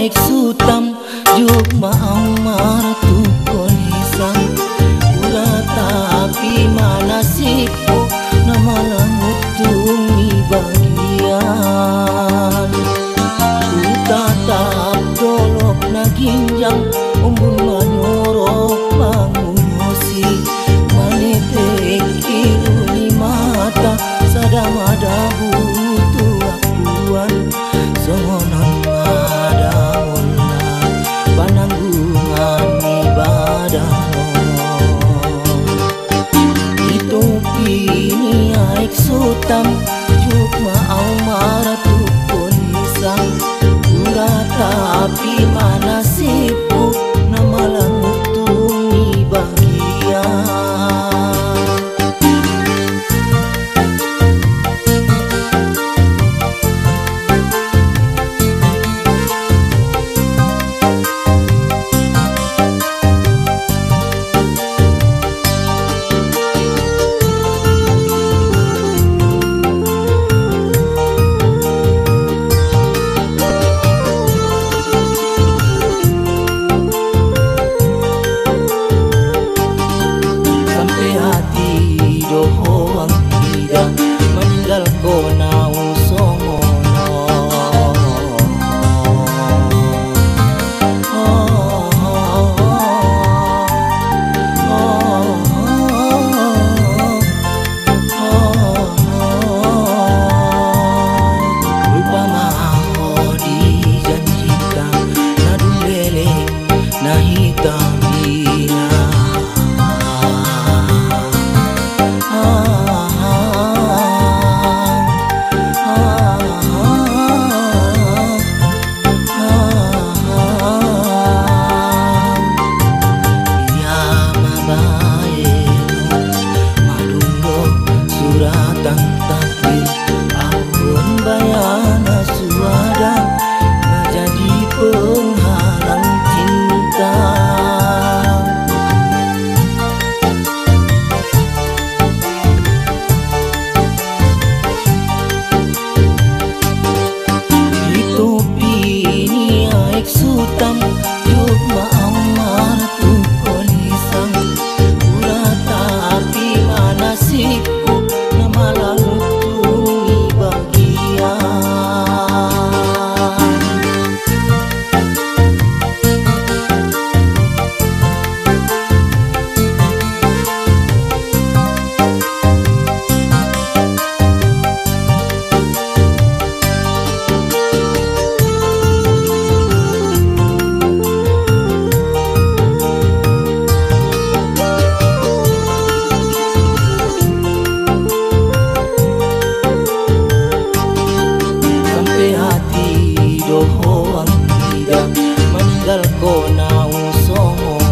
aik sutam juk maang maratu kolisang ura tapi manasibku nama langut tumi bagian ku tatap dolok na ginjang umbun manyorok mangungosi manetek iruni mata sadamada butuh akuan songonan ada ola pananggungan ibadah itu pini aik sutam juk maau maratu konisang ura tapi manasibku nama langut tumi bagian dohoang tidak meninggal kona usongono lupa maho dijanjikan nadung lele na hitam bila bayana suada nggak jadi penghalang cinta itu pini aik sutam juk maang maratu kolisang ura tapi manasibku nama lalu tumi bagian dohoang tidak meninggal kona usongono